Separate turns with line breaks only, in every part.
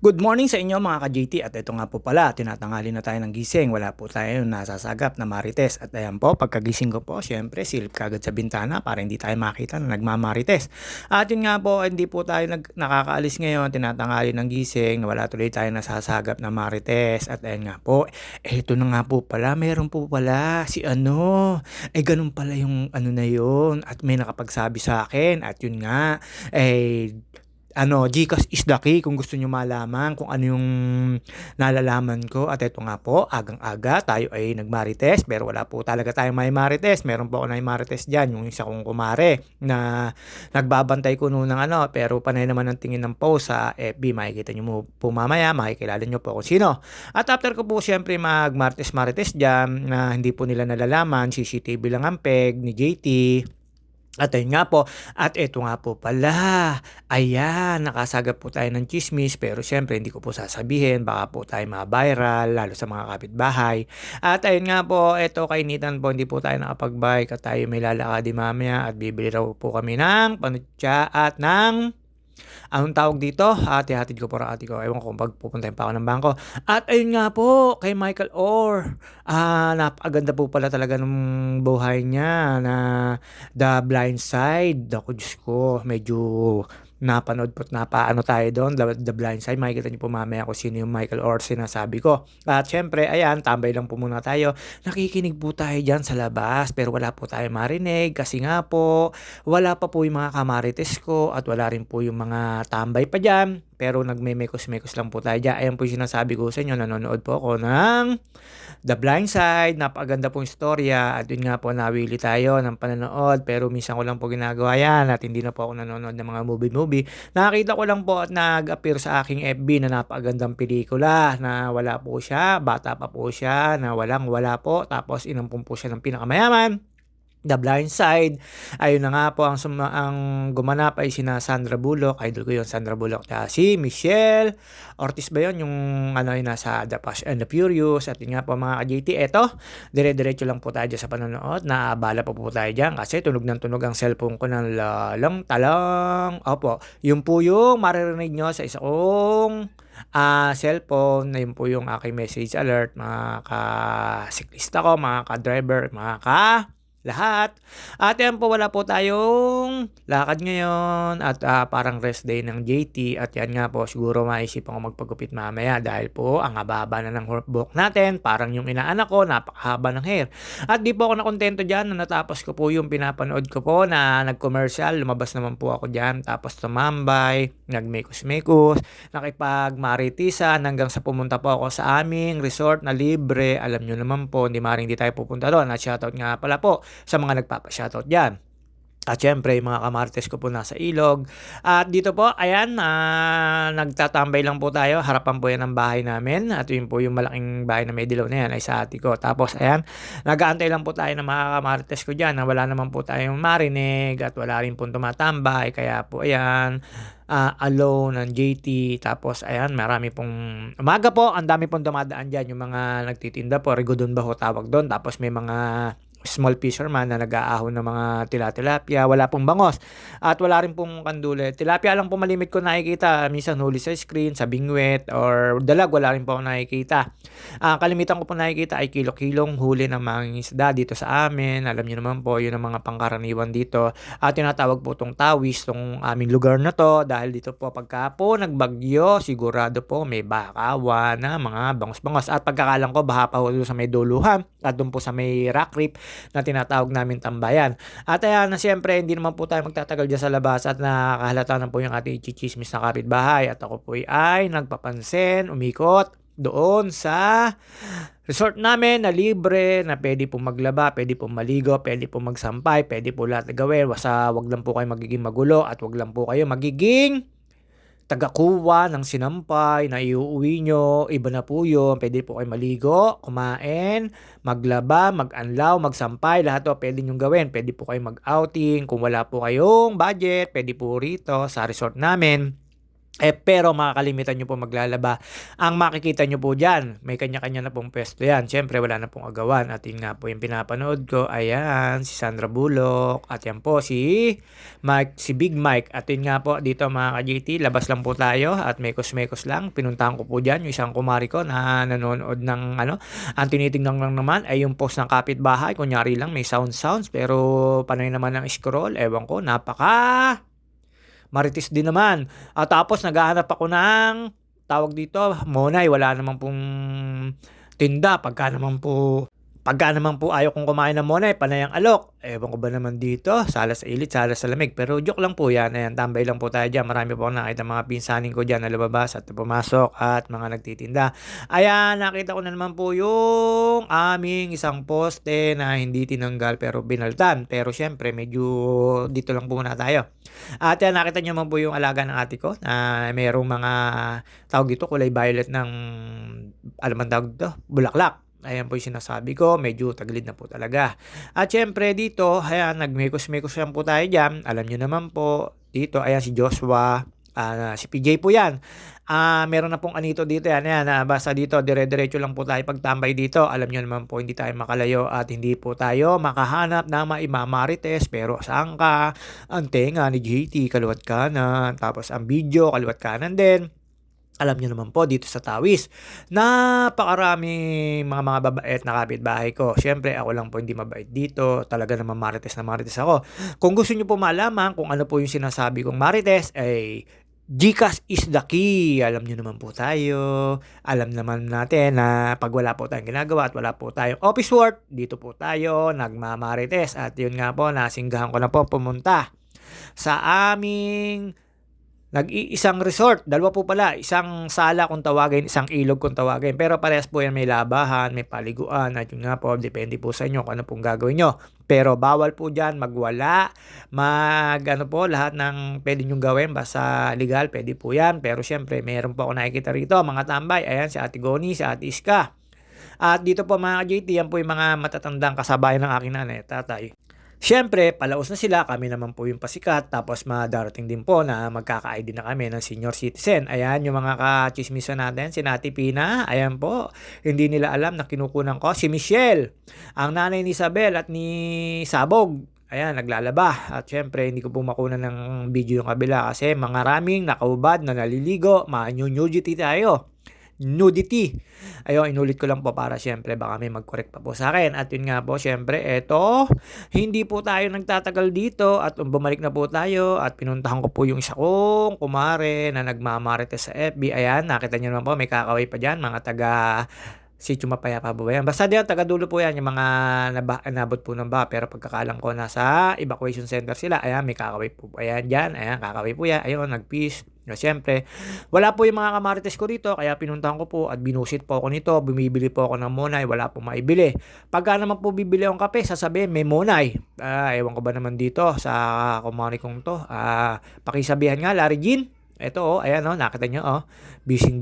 Good morning sa inyo mga ka-JT at ito nga po pala, tinatanghali na tayo ng gising, wala po tayo nasasagap na marites at ayan po, pagkagising ko po, syempre silip kagad sa bintana para hindi tayo makita na nagmamarites. At yun nga po, hindi po tayo nakakaalis ngayon, tinatanghali ng gising, wala tuloy tayo nasasagap na marites at ayan nga po, ito na nga po pala, meron po pala si ganun pala yung ano na yun at may nakapagsabi sa akin at yun nga, eh GCash is the key kung gusto niyo malaman kung ano yung nalalaman ko at eto nga po, agang-aga tayo ay nagmarites pero wala po talaga tayong may marites. Meron po ako na marites diyan, yung isa kong kumare na nagbabantay ko noon ng pero panay naman ang tingin ng post sa FB. Makikita niyo po mamaya, makikilala niyo po kung sino. At after ko po siyempre magmarites-marites diyan na hindi po nila nalalaman, CCTV lang ang peg ni JT. At ayun nga po, at eto nga po pala, ayan, nakasagap po tayo ng chismis pero syempre hindi ko po sasabihin, baka po tayo ma-viral, lalo sa mga kapitbahay. At ayun nga po, eto kainitan po, hindi po tayo nakapag-bike at tayo may lalakadi mamaya at bibili raw po kami ng panutya at ng anong tawag dito? Hati-hatid ko para ate ko. Ewan ko kung pupuntahin pa ako ng bangko. At ayun nga po, kay Michael Orr. Napakaganda po pala talaga ng buhay niya na The Blind Side. Ako, Diyos ko, medyo napanood po at napaano tayo doon, The Blind Side. Makikita niyo po mamaya kung sino yung Michael Orr sinasabi ko. At syempre, ayan, tambay lang po muna tayo. Nakikinig po tayo dyan sa labas pero wala po tayo marinig kasi nga po, wala pa po yung mga kamarites ko at wala rin po yung mga tambay pa dyan. Pero nagme-mekos-mekos lang po tayo dyan. Ayan po yung sinasabi ko sa inyo. Nanonood po ako ng The Blind Side. Napakaganda pong istorya. At yun nga po, nawili tayo ng panonood. Pero minsan ko lang po ginagawa yan. At hindi na po ako nanonood ng mga movie-movie. Nakakita ko lang po at nag-appear sa aking FB na napakagandang pelikula. Na wala po siya. Bata pa po siya. Na walang-wala po. Tapos inampun po siya ng pinakamayaman. The Blind Side. Ayun na nga po, ang gumanap ay sina Sandra Bullock. Idol ko yun, Sandra Bullock. Tsaka si Michelle Ortiz ba yun? Yung yung nasa The Fast and the Furious. At yun nga po mga ka-JT. Eto, dire-diretso lang po tayo dyan sa panonood. Naabala pa po tayo dyan kasi tunog ng tunog ang cellphone ko ng lalang talang. Opo, yun po yung maririnig nyo sa isa kong cellphone. Na yun po yung aking message alert. Mga ka-siklista ko, mga ka-driver, mga lahat. At yan po, wala po tayong lakad ngayon at parang rest day ng JT at yan nga po, siguro maisip ako magpagupit mamaya dahil po ang haba na ng buhok natin, parang yung inaanak ko, napakahaba ng hair. At di po ako nakontento dyan na natapos ko po yung pinapanood ko po na nag-commercial, lumabas naman po ako dyan, tapos tumambay, nagmekos-mekos, nakipagmaritisan hanggang sa pumunta po ako sa aming resort na libre. Alam nyo naman po, hindi tayo pupunta doon at shoutout nga pala po sa mga nagpapa-shoutout dyan. At syempre, mga kamarites ko po nasa ilog. At dito po, ayan, nagtatambay lang po tayo. Harapan po yan ng bahay namin. At yun po yung malaking bahay na may dilaw na yan ay sa ate ko. Tapos, ayan, nag-aantay lang po tayo ng mga kamarites ko dyan na wala naman po tayong marinig at wala rin po tumatambay. Kaya po, ayan, alone ng JT. Tapos, ayan, marami pong umaga po. Ang dami pong dumadaan dyan. Yung mga nagtitinda po, Rigodon ba ho tawag doon. Tapos, may mga small fisherman na nag-aahon ng mga tilapia, wala pong bangos at wala rin pong kandule. Tilapia lang po malimit ko nakikita, minsan huli sa screen, sa bingwet or dalag, wala rin po ako nakikita. Kalimitan ko po nakikita ay kilo-kilong huli ng mga isda dito sa amin. Alam niyo naman po, yun ang mga pangkaraniwan dito. Tinatawag po itong tawis, itong aming lugar na to, dahil dito po pagka po nagbagyo, sigurado po may bakawan na mga bangos-bangos. At pagkakalang ko, baha pa ho sa may duluhan at doon po sa may rock creek na tinatawag namin tambayan. At ayan na siyempre, hindi naman po tayo magtatagal dyan sa labas at nakahalata na po yung ating chichismis na kapitbahay. At ako po ay nagpapansin, umikot doon sa resort namin na libre, na pwede po maglaba, pwede po maligo, pwede po magsampay, pwede po lahat gawin. Basta wag lang po kayo magiging magulo at wag lang po kayo magiging tagakuha ng sinampay na iuuwi nyo, iba na po yun. Pwede po kayo maligo, kumain, maglaba, mag-anlaw, magsampay, lahat to pwede nyo gawin. Pwede po kayo mag-outing, kung wala po kayong budget, pwede po rito sa resort namin. Pero makakalimitan nyo po maglalaba. Ang makikita nyo po diyan, may kanya-kanya na pong puwesto yan. Siyempre wala na pong agawan at yun nga po yung pinapanood ko, ayan, si Sandra Bullock at yan po si Big Mike. At yun nga po dito mga ka-GT, labas lang po tayo at mekos-mekos lang. Pinuntahan ko po diyan yung isang kumari ko na nanonood ng ang tinitingnan lang naman ay yung post ng kapitbahay. Kunyari lang may sounds pero panay naman ng scroll, ewan ko, marites din naman. At tapos naghahanap ako ng tawag dito, Monay, wala naman pong tinda. Pagka naman po ayaw kong kumain ng Monay, panay ang alok. Ewan ko ba naman dito, sala sa ilit, sala sa lamig. Pero joke lang po yan. Ayan, tambay lang po tayo dyan. Marami po akong nakita mga pinsanin ko dyan na lumabas at pumasok at mga nagtitinda. Ayan, nakita ko na naman po yung aming isang poste na hindi tinanggal pero binaltan. Pero syempre, medyo dito lang po muna tayo. At yan, nakita nyo naman po yung alaga ng ate ko na mayroong mga tawag dito, kulay violet ng, alam ang tawag dito, bulaklak. Ayan po yung sinasabi ko, medyo tagilid na po talaga. At syempre dito, ayan, nagmekos-mekos lang po tayo dyan. Alam nyo naman po, dito, ayan si Joshua, si PJ po yan. Meron na pong anito dito yan. Ayan, basta dito, dire-diretso lang po tayo pagtambay dito. Alam nyo naman po, hindi tayo makalayo at hindi po tayo makahanap na maimamarites. Pero saan ka? Ang tenga ni JT, kaliwat kanan. Tapos ang video, kaliwat kanan din. Alam niyo naman po dito sa Tawis, napakaraming mga babait na kapitbahay ko. Siyempre ako lang po hindi mabait dito. Talaga naman marites na marites ako. Kung gusto niyo po malaman kung ano po yung sinasabi kong marites, ay GCash is the key. Alam niyo naman po tayo. Alam naman natin na pag wala po tayong ginagawa at wala po tayong office work, dito po tayo nagmamarites. At yun nga po, nasinggahan ko na po pumunta sa aming nag-iisang resort, dalawa po pala, isang sala kung tawagin, isang ilog kung tawagin. Pero parehas po yan, may labahan, may paliguan, at yun nga po, depende po sa inyo kung ano pong gagawin nyo. Pero bawal po dyan magwala, lahat ng pwede nyo gawin, basta legal, pwede po yan. Pero syempre, meron po ako nakikita rito, mga tambay, ayan, si Ate Goni, si Ate Iska. At dito po mga JT, yan po yung mga matatandang kasabayan ng aking nanay, tatay. Siyempre, palaos na sila, kami naman po yung pasikat, tapos madarating din po na magkaka-ID na kami ng senior citizen. Ayan, yung mga kachismisan natin, si Nati Pina, ayan po, hindi nila alam na kinukunan ko si Michelle, ang nanay ni Isabel at ni Sabog. Ayan, naglalaba. At syempre, hindi ko po makunan ng video yung kabila kasi maraming nakaubad na naliligo, ma-nudity tayo. Nudity. Ayun, inulit ko lang po para syempre baka may mag-correct pa po sa akin. At yun nga po, syempre, eto, hindi po tayo nagtatagal dito at bumalik na po tayo at pinuntahan ko po yung isa kong kumare na nagmamarites sa FB. Ayan, nakita nyo naman po, may kakaway pa dyan, mga taga Sitio Mapayapa po ba yan? Basta diyan, taga-dulo po yan, yung mga nabot po ng pero pagkakalam ko nasa evacuation center sila. Ayan, may kakaway po. Ayan, dyan. Ayan, kakaway po yan. Ayun, nag-peace. Siyempre, wala po yung mga kamarites ko rito, kaya pinuntahan ko po at binusit po ako nito. Bumibili po ako ng Monay, wala po maibili. Pagka naman po bibili akong kape, sasabihin may Monay. Ewan ko ba naman dito sa kumari kong to. Pakisabihan nga, Larry Jean. Ito ayan nakita nyo busy.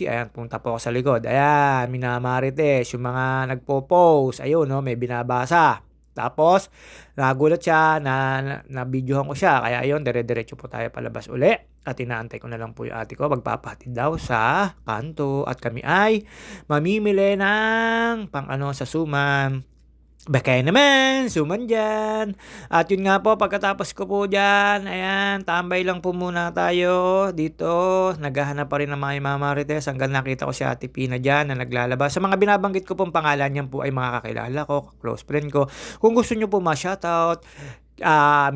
Ayan, punta po ako sa likod. Ayan, minamarites, yung mga nagpo-post. Ayun may binabasa. Tapos, nagulat siya na videohan ko siya. Kaya ayun, dire-diretso po tayo palabas uli. At inaantay ko na lang po yung ate ko. Magpapahatid daw sa kanto. At kami ay mamimili ng sa suman. Bakay naman, suman dyan. At yun nga po, pagkatapos ko po dyan, ayan, tambay lang po muna tayo dito. Naghahanap pa rin ng mga mamarites hanggang nakita ko si Ate Pina dyan na naglalabas. Sa mga binabanggit ko pong pangalan niyan po ay mga kakilala ko, close friend ko. Kung gusto nyo po ma-shoutout,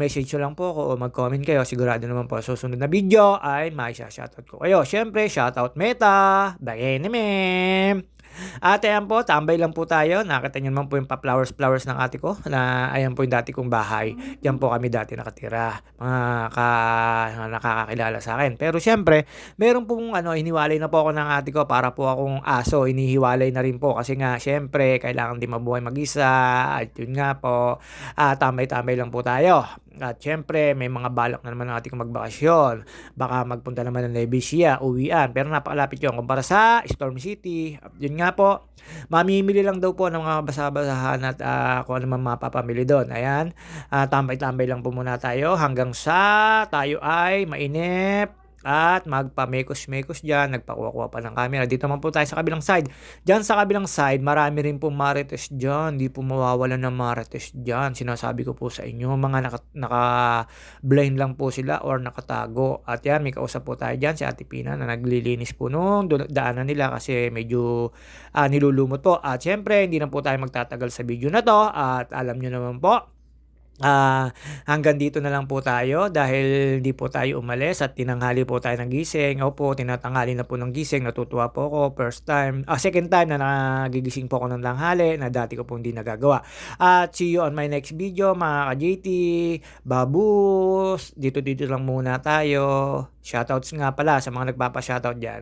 message nyo lang po ako o mag-comment kayo. Sigurado naman po susunod na video ay may shoutout ko kayo. Siyempre, shoutout Meta, Bagay naman. At ayan po, tambay lang po tayo. Nakita nyo naman po yung pa-flowers ng ate ko na ayan po yung dati kong bahay. Diyan po kami dati nakatira. Mga nakakakilala sa akin. Pero syempre, meron pong iniwalay na po ako ng ate ko para po akong aso. Inihiwalay na rin po kasi nga syempre, kailangan din mabuhay mag-isa. At yun nga po, tambay-tambay lang po tayo. At syempre, may mga balak na naman natin kung magbakasyon. Baka magpunta naman ng Nevesia, uwian. Pero napakalapit yun kumpara sa Storm City. Yun nga po, mamimili lang daw po ng mga basa-basahan at kung ano man mapapamili doon. Ayan, tambay-tambay lang po muna tayo hanggang sa tayo ay mainip. at magpamekos-mekos diyan, nagpakuha-kuha pa ng camera. Dito naman po tayo sa kabilang side. Diyan sa kabilang side, marami rin pong marites diyan, 'di po mawawalan ng marites diyan. Sinasabi ko po sa inyo, mga naka-blind lang po sila or nakatago. At 'yan, may kausap po tayo diyan, si Ate Pina na naglilinis po nung daanan nila kasi medyo, nilulumot po. At siyempre hindi na po tayo magtatagal sa video na 'to at alam niyo naman po, hanggang dito na lang po tayo dahil hindi po tayo umalis at tinanghali po tayo ng gising. Opo, tinatanghali na po ng gising. Natutuwa po ako. Second time na nagigising po ako ng tanghali na dati ko po hindi nagagawa. At see you on my next video mga ka-JT. Babus! Dito lang muna tayo. Shoutouts nga pala sa mga nagpapa-shoutout dyan.